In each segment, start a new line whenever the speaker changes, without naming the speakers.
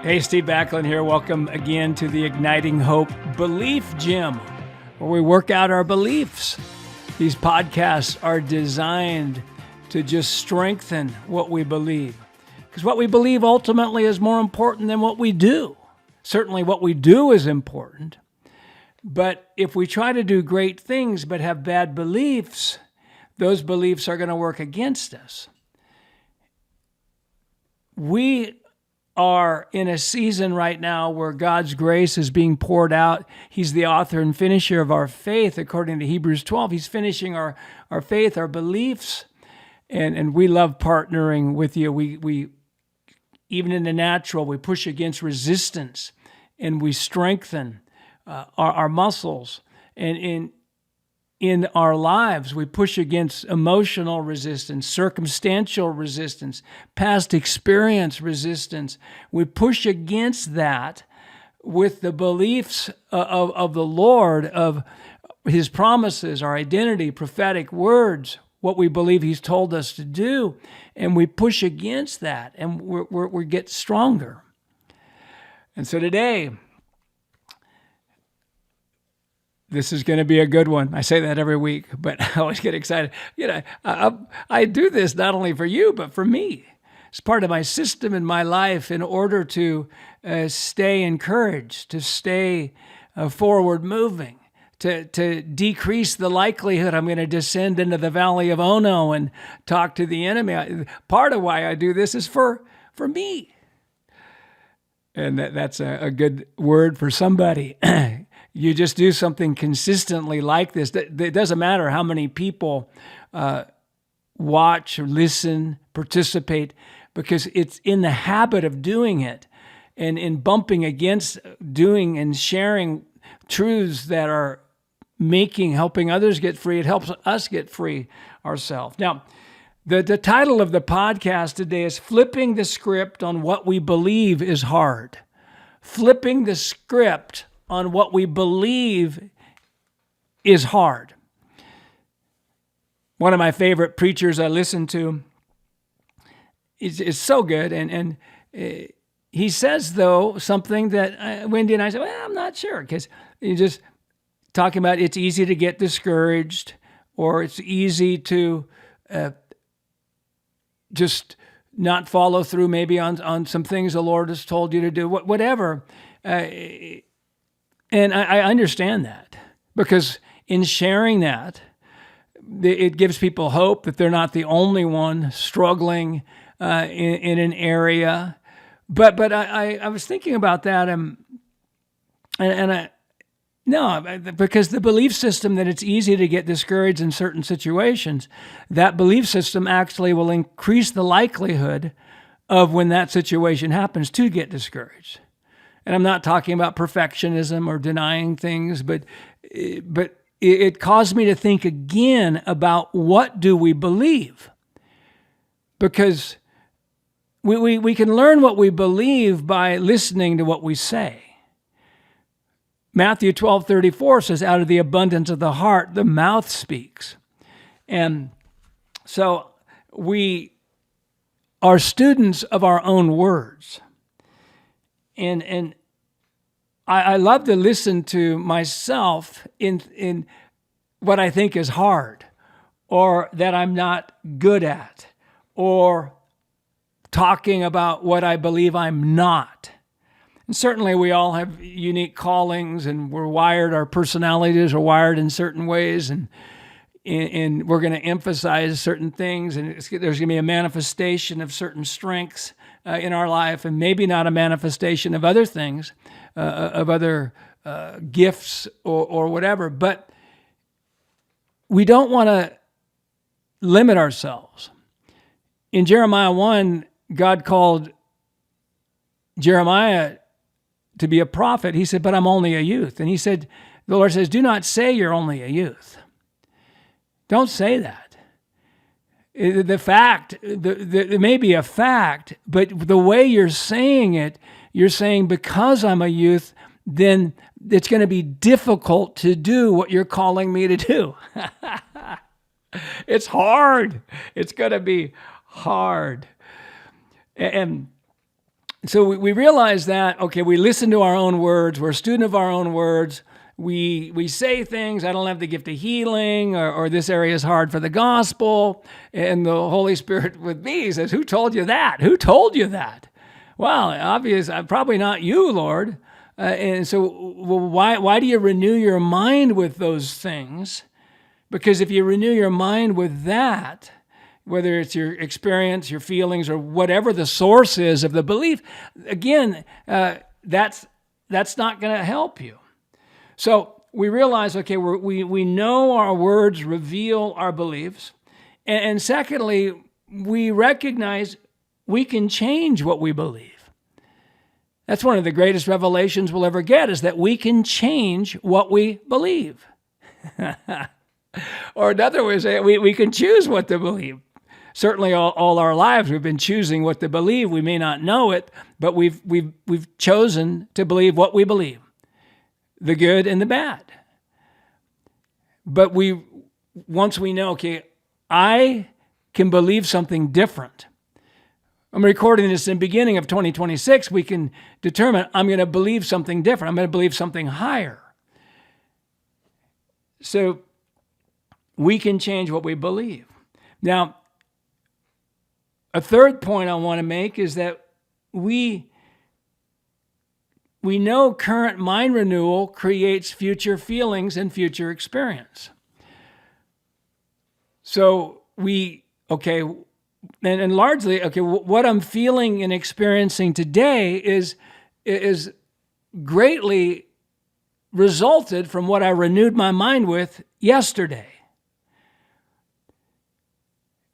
Hey, Steve Backlund here. Welcome again to the Igniting Hope Belief Gym, where we work out our beliefs. These podcasts are designed to just strengthen what we believe, because what we believe ultimately is more important than what we do. Certainly what we do is important, but if we try to do great things but have bad beliefs, those beliefs are going to work against us. We are in a season right now where God's grace is being poured out. He's the author and finisher of our faith, according to Hebrews 12. He's finishing our faith, our beliefs, and we love partnering with you. We even in the natural, we push against resistance, and we strengthen our muscles. And in our lives, we push against emotional resistance, circumstantial resistance, past experience resistance. We push against that with the beliefs of the Lord, of His promises, our identity, prophetic words, what we believe He's told us to do, and we push against that, and we get stronger. And so today, this is going to be a good one. I say that every week, but I always get excited. I do this not only for you, but for me. It's part of my system in my life in order to stay encouraged, to stay forward moving, to decrease the likelihood I'm going to descend into the valley of Ono and talk to the enemy. Part of why I do this is for me. And that's a good word for somebody. You just do something consistently like this. It doesn't matter how many people watch or listen, participate, because it's in the habit of doing it and in bumping against doing and sharing truths that are helping others get free. It helps us get free ourselves. Now, the title of the podcast today is Flipping the Script on What We Believe is Hard. Flipping the script on what we believe is hard. One of my favorite preachers I listen to is so good, and he says, though, something that Wendy and I said, well, I'm not sure, because he's just talking about it's easy to get discouraged, or it's easy to just not follow through maybe on some things the Lord has told you to do, whatever. And I understand that, because in sharing that, it gives people hope that they're not the only one struggling in an area. But I was thinking about that, because the belief system that it's easy to get discouraged in certain situations, that belief system actually will increase the likelihood of when that situation happens to get discouraged. And I'm not talking about perfectionism or denying things, but it caused me to think again about what do we believe? Because we can learn what we believe by listening to what we say. Matthew 12:34 says, out of the abundance of the heart, the mouth speaks. And so we are students of our own words. And I love to listen to myself in what I think is hard, or that I'm not good at, or talking about what I believe I'm not. And certainly we all have unique callings, and our personalities are wired in certain ways, and we're going to emphasize certain things, and there's going to be a manifestation of certain strengths in our life, and maybe not a manifestation of other things, of other gifts or whatever. But we don't want to limit ourselves. In Jeremiah 1, God called Jeremiah to be a prophet. He said, but I'm only a youth. And he said, the Lord says, do not say you're only a youth. Don't say that. The fact, it may be a fact, but the way you're saying because I'm a youth, then it's going to be difficult to do what you're calling me to do. It's hard. It's going to be hard. And So we realize that, okay, we listen to our own words. We're a student of our own words. We say things, I don't have the gift of healing, or this area is hard for the gospel. And the Holy Spirit with me says, who told you that? Who told you that? Well, obvious, probably not you, Lord. And so why do you renew your mind with those things? Because if you renew your mind with that, whether it's your experience, your feelings, or whatever the source is of the belief, again, that's not going to help you. So we realize, okay, we know our words reveal our beliefs. And secondly, we recognize we can change what we believe. That's one of the greatest revelations we'll ever get, is that we can change what we believe. Or in other words, we can choose what to believe. Certainly all our lives we've been choosing what to believe. We may not know it, but we've chosen to believe what we believe, the good and the bad. But once we know, okay, I can believe something different. I'm recording this in the beginning of 2026. We can determine I'm going to believe something different. I'm going to believe something higher. So we can change what we believe. Now, a third point I want to make is that we know current mind renewal creates future feelings and future experience. So and largely, what I'm feeling and experiencing today is greatly resulted from what I renewed my mind with yesterday.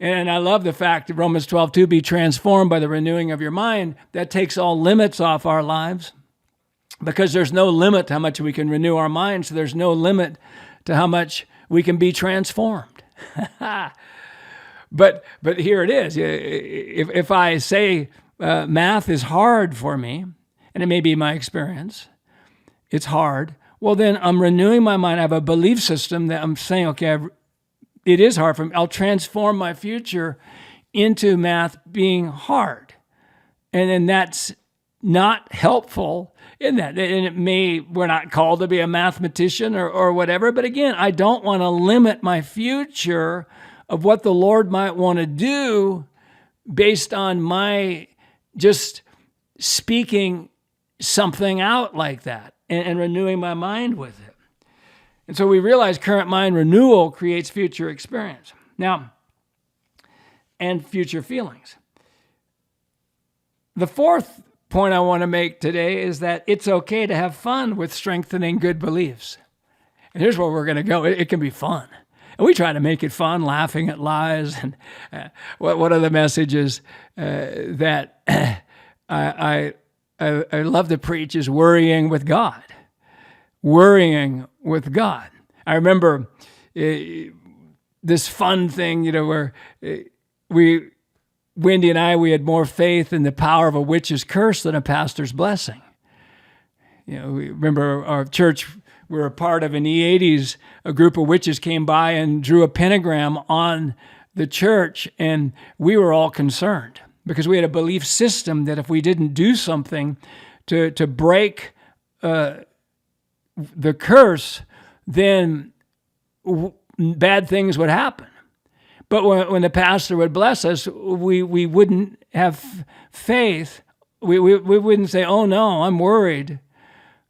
And I love the fact that Romans 12:2, be transformed by the renewing of your mind. That takes all limits off our lives, because there's no limit to how much we can renew our minds. So there's no limit to how much we can be transformed. But here it is. If I say math is hard for me, and it may be my experience, it's hard, well, then I'm renewing my mind. I have a belief system that I'm saying, okay, it is hard for me. I'll transform my future into math being hard. And then that's not helpful in that. And we're not called to be a mathematician or whatever. But again, I don't want to limit my future of what the Lord might want to do based on my just speaking something out like that and renewing my mind with it. And so we realize current mind renewal creates future experience. Now, and future feelings. The fourth point I want to make today is that it's okay to have fun with strengthening good beliefs. And here's where we're going to go. It can be fun. And we try to make it fun, laughing at lies. And one of the messages that I love to preach is worrying with God. Worrying with God. I remember this fun thing, where Wendy and we had more faith in the power of a witch's curse than a pastor's blessing. We remember our church, we were a part of in the 80s, a group of witches came by and drew a pentagram on the church, and we were all concerned because we had a belief system that if we didn't do something to break the curse, then bad things would happen. But when the pastor would bless us, we wouldn't have faith. We wouldn't say, "Oh no, I'm worried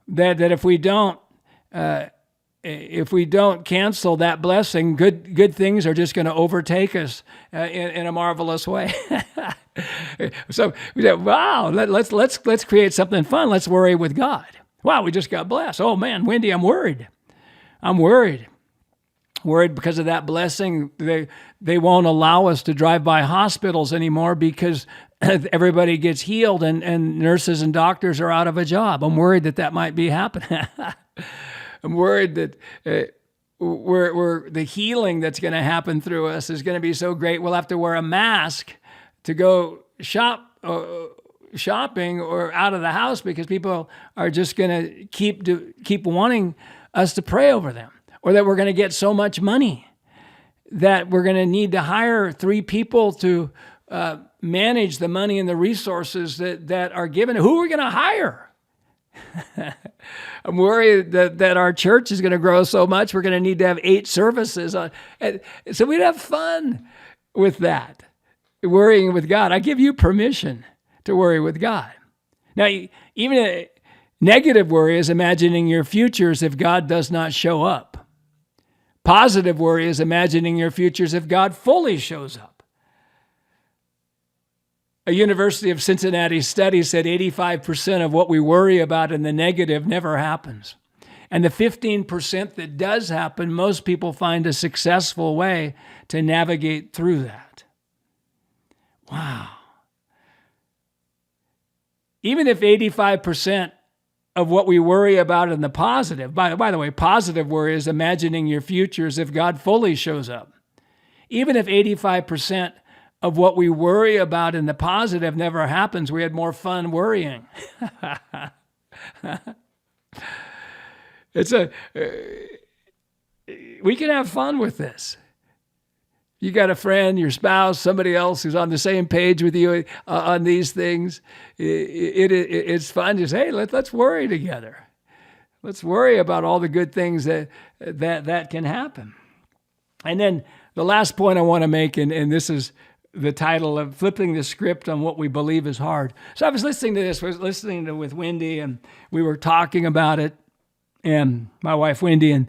that if we don't cancel that blessing, good things are just going to overtake us in a marvelous way." So we said, "Wow, let's create something fun. Let's worry with God." Wow, we just got blessed. Oh man, Wendy, I'm worried. Worried because of that blessing. They won't allow us to drive by hospitals anymore because everybody gets healed and nurses and doctors are out of a job. I'm worried that might be happening. I'm worried that the healing that's going to happen through us is going to be so great we'll have to wear a mask to go shopping or out of the house because people are just going to keep wanting us to pray over them, or that we're going to get so much money that we're going to need to hire 3 people to manage the money and the resources that are given? Who are we going to hire? I'm worried that our church is going to grow so much, we're going to need to have 8 services. So we'd have fun with that, worrying with God. I give you permission to worry with God. Now, even a negative worry is imagining your futures if God does not show up. Positive worry is imagining your futures if God fully shows up. A University of Cincinnati study said 85% of what we worry about in the negative never happens. And the 15% that does happen, most people find a successful way to navigate through that. Wow. Even if 85% of what we worry about in the positive, by the way, positive worry is imagining your futures if God fully shows up. Even if 85% of what we worry about in the positive never happens, we had more fun worrying. We can have fun with this. You got a friend, your spouse, somebody else who's on the same page with you on these things. It's fun to say, hey, let's worry together. Let's worry about all the good things that can happen. And then the last point I want to make, and this is the title of Flipping the Script on What We Believe is Hard. So I was listening to this, with Wendy, and we were talking about it, and my wife Wendy, and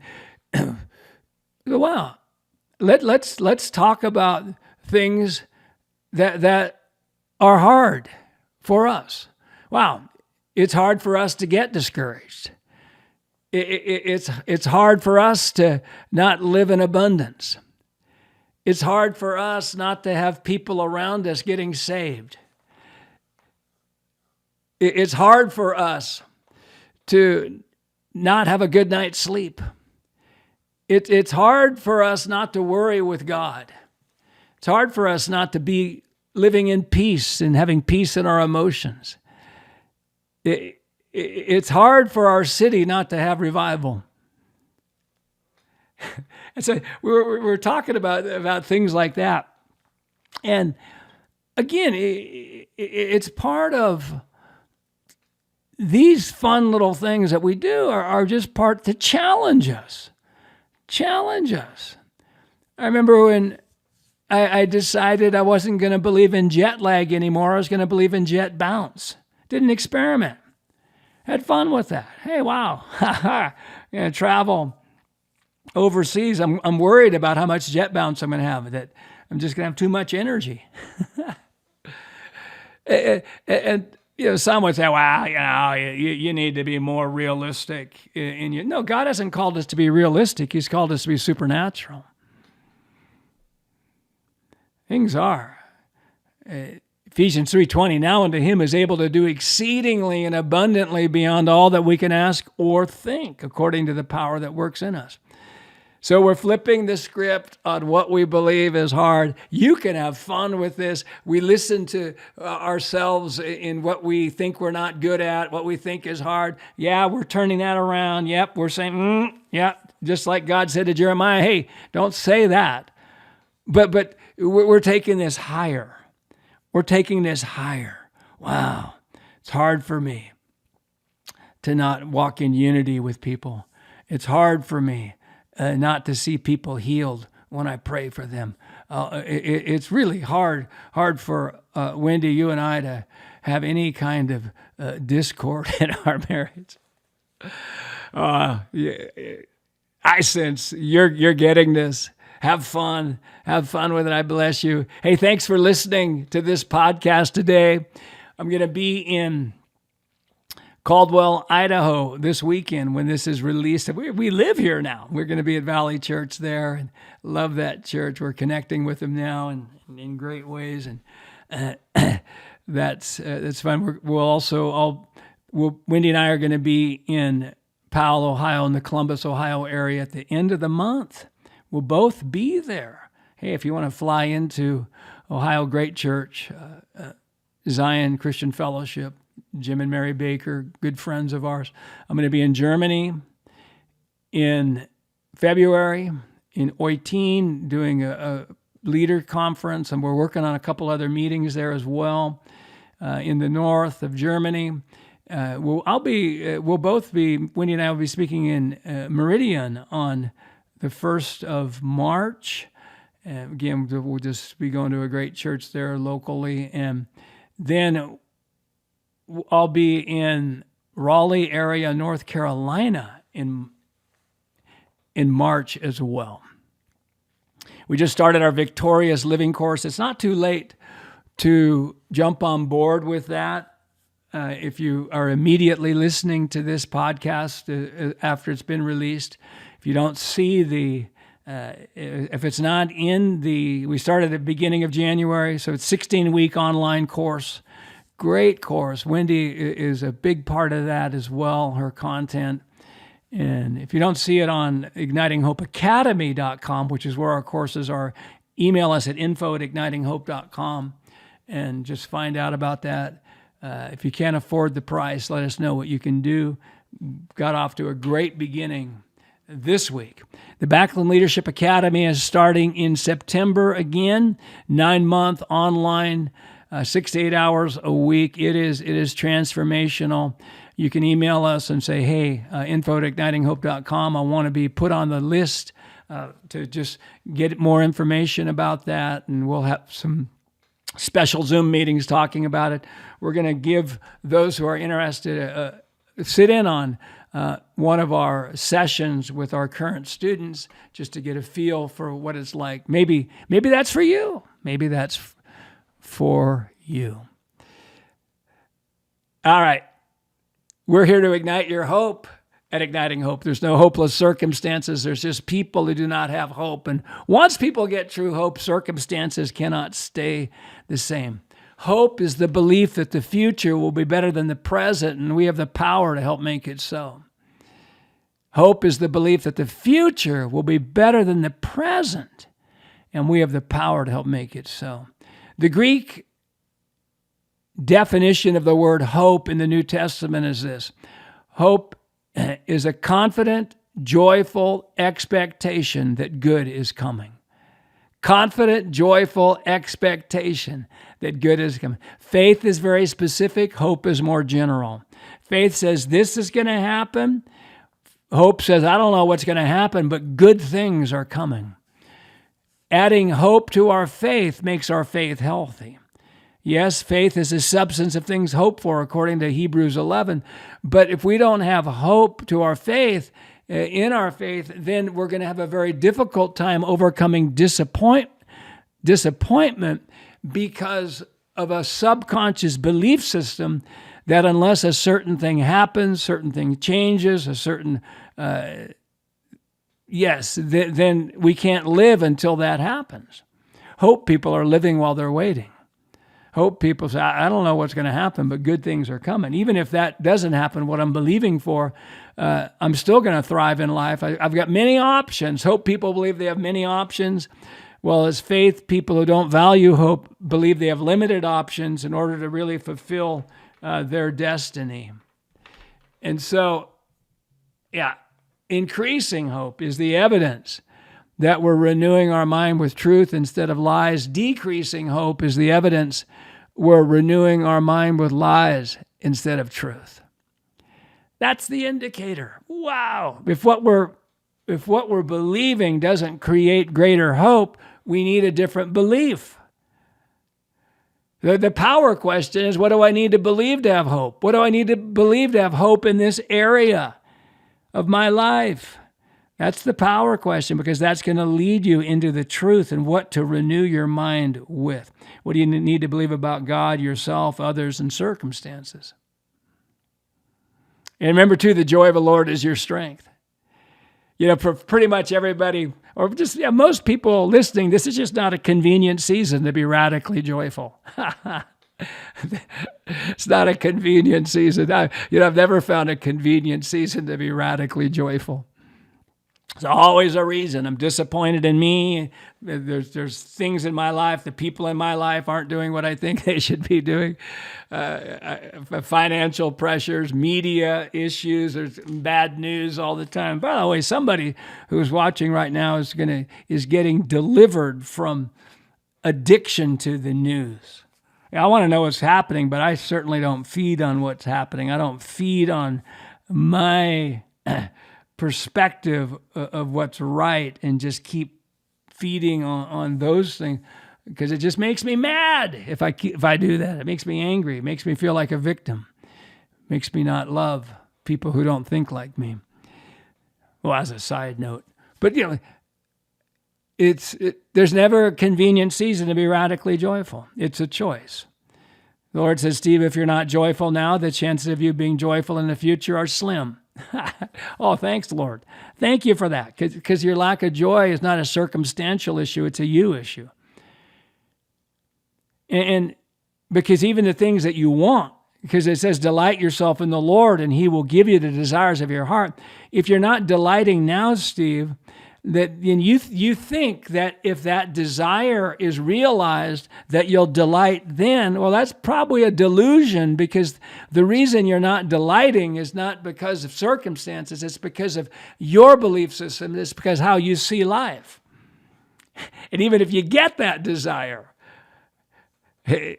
wow, let's talk about things that are hard for us. Wow, it's hard for us to get discouraged. It's hard for us to not live in abundance. It's hard for us not to have people around us getting saved. It's hard for us to not have a good night's sleep. It's hard for us not to worry with God. It's hard for us not to be living in peace and having peace in our emotions. It's hard for our city not to have revival. And so we're talking about things like that. And again, it's part of these fun little things that we do are just part to challenge us. Challenge us. I remember when I decided I wasn't going to believe in jet lag anymore. I was going to believe in jet bounce. Did an experiment. Had fun with that. Hey, wow. Going to travel overseas. I'm worried about how much jet bounce I'm going to have, that I'm just going to have too much energy. and some would say, wow, you need to be more realistic in you. No, God hasn't called us to be realistic. He's called us to be supernatural. Things are. Ephesians 3:20, now unto him is able to do exceedingly and abundantly beyond all that we can ask or think, according to the power that works in us. So we're flipping the script on what we believe is hard. You can have fun with this. We listen to ourselves in what we think we're not good at, what we think is hard. Yeah, we're turning that around. Yep, we're saying, just like God said to Jeremiah, hey, don't say that. But we're taking this higher. We're taking this higher. Wow, it's hard for me to not walk in unity with people. It's hard for me not to see people healed when I pray for them. It's really hard for Wendy, you and I to have any kind of discord in our marriage. I sense you're getting this. Have fun with it. I bless you. Hey, thanks for listening to this podcast today. I'm going to be in Caldwell, Idaho this weekend when this is released. We live here now. We're going to be at Valley Church there, and love that church. We're connecting with them now in great ways, and that's fun. Wendy and I are going to be in Powell, Ohio, in the Columbus, Ohio area at the end of the month. We'll both be there. Hey, if you want to fly into Ohio, great church, Zion Christian Fellowship, Jim and Mary Baker, good friends of ours. I'm going to be in Germany in February, in Eutin, doing a leader conference, and we're working on a couple other meetings there as well in the north of Germany. We'll both be, Wendy and I will be speaking in Meridian on the 1st of March. Again, we'll just be going to a great church there locally. And then I'll be in Raleigh area, North Carolina in March as well. We just started our Victorious Living course. It's not too late to jump on board with that. If you are immediately listening to this podcast after it's been released, if you don't see if it's not we started at the beginning of January, so it's 16-week online course. Great course. Wendy is a big part of that as well, her content. And if you don't see it on ignitinghopeacademy.com, which is where our courses are, email us at info@ignitinghope.com and just find out about that. If you can't afford the price, let us know what you can do. Got off to a great beginning this week. The Backlund Leadership Academy is starting in September again, 9-month online, 6 to 8 hours a week. It is transformational. You can email us and say, hey, info@ignitinghope.com. I want to be put on the list to just get more information about that, and we'll have some special Zoom meetings talking about it. We're going to give those who are interested sit in on one of our sessions with our current students just to get a feel for what it's like. Maybe that's for you. Maybe that's for you. All right. We're here to ignite your hope at Igniting Hope. There's no hopeless circumstances. There's just people who do not have hope. And once people get true hope, circumstances cannot stay the same. Hope is the belief that the future will be better than the present, and we have the power to help make it so. Hope is the belief that the future will be better than the present, and we have the power to help make it so. The Greek definition of the word hope in the New Testament is this: hope is a confident, joyful expectation that good is coming. Confident, joyful expectation that good is coming. Faith is very specific. Hope is more general. Faith says this is going to happen. Hope says I don't know what's going to happen, but good things are coming. Adding hope to our faith makes our faith healthy. Yes, faith is a substance of things hoped for, according to Hebrews 11. But if we don't have hope to our faith, in our faith, then we're going to have a very difficult time overcoming disappointment because of a subconscious belief system that unless a certain thing happens, certain thing changes, then we can't live until that happens. Hope people are living while they're waiting. Hope people say, I don't know what's going to happen, but good things are coming. Even if that doesn't happen, what I'm believing for, I'm still going to thrive in life. I've got many options. Hope people believe they have many options. Well, as faith, people who don't value hope believe they have limited options in order to really fulfill their destiny. And so, increasing hope is the evidence that we're renewing our mind with truth instead of lies. Decreasing hope is the evidence we're renewing our mind with lies instead of truth. That's the indicator. Wow. If what we're believing doesn't create greater hope, we need a different belief. The power question is, what do I need to believe to have hope? What do I need to believe to have hope in this area of my life? That's the power question, because that's going to lead you into the truth and what to renew your mind with. What do you need to believe about God, yourself, others, and circumstances? And remember, too, the joy of the Lord is your strength. For pretty much everybody, or just most people listening, this is just not a convenient season to be radically joyful. It's not a convenient season. I've never found a convenient season to be radically joyful. There's always a reason. I'm disappointed in me. There's things in my life, the people in my life aren't doing what I think they should be doing. Financial pressures, media issues, there's bad news all the time. By the way, somebody who's watching right now is getting delivered from addiction to the news. I want to know what's happening, but I certainly don't feed on what's happening. I don't feed on my perspective of what's right and just keep feeding on those things, because it just makes me mad if I do that. It makes me angry. It makes me feel like a victim. It makes me not love people who don't think like me. Well, as a side note, but there's never a convenient season to be radically joyful. It's a choice. The Lord says, Steve, if you're not joyful now, the chances of you being joyful in the future are slim. Oh, thanks, Lord. Thank you for that, because your lack of joy is not a circumstantial issue. It's a you issue. And because even the things that you want, because it says, delight yourself in the Lord and he will give you the desires of your heart. If you're not delighting now, Steve, that then you think that if that desire is realized that you'll delight then, well, that's probably a delusion, because the reason you're not delighting is not because of circumstances. It's because of your belief system. It's because how you see life. And even if you get that desire, the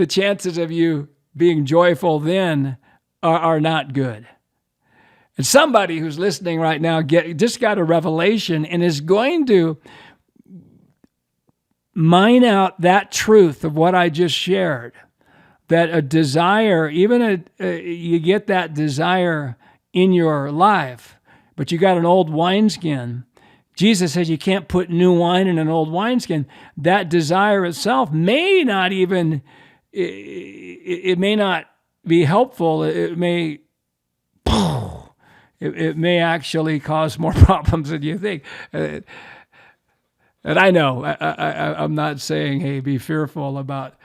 chances of you being joyful then are not good. And somebody who's listening right now just got a revelation and is going to mine out that truth of what I just shared, that a desire, even you get that desire in your life, but you got an old wineskin. Jesus says you can't put new wine in an old wineskin. That desire itself may not even, it may not be helpful. It may actually cause more problems than you think. And I know, I'm not saying, hey, be fearful about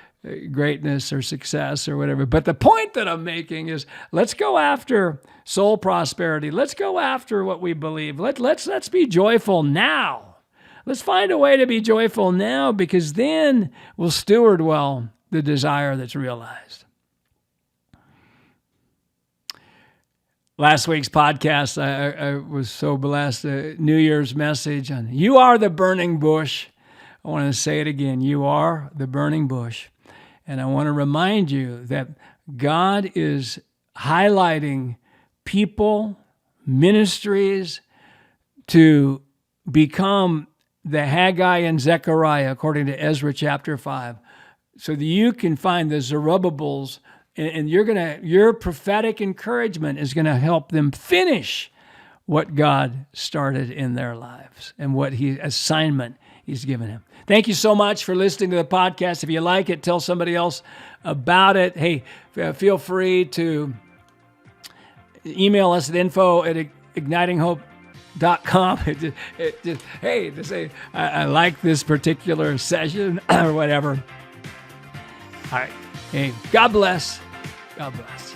greatness or success or whatever. But the point that I'm making is, let's go after soul prosperity. Let's go after what we believe. Let's be joyful now. Let's find a way to be joyful now, because then we'll steward well the desire that's realized. Last week's podcast, I was so blessed. New Year's message on you are the burning bush. I want to say it again. You are the burning bush. And I want to remind you that God is highlighting people, ministries to become the Haggai and Zechariah, according to Ezra chapter 5, so that you can find the Zerubbabels, and your prophetic encouragement is going to help them finish what God started in their lives and what assignment he's given him. Thank you so much for listening to the podcast. If you like it, tell somebody else about it. Hey, feel free to email us at info@ignitinghope.com. Hey, to say, I like this particular session or whatever. All right. Hey, God bless. God bless.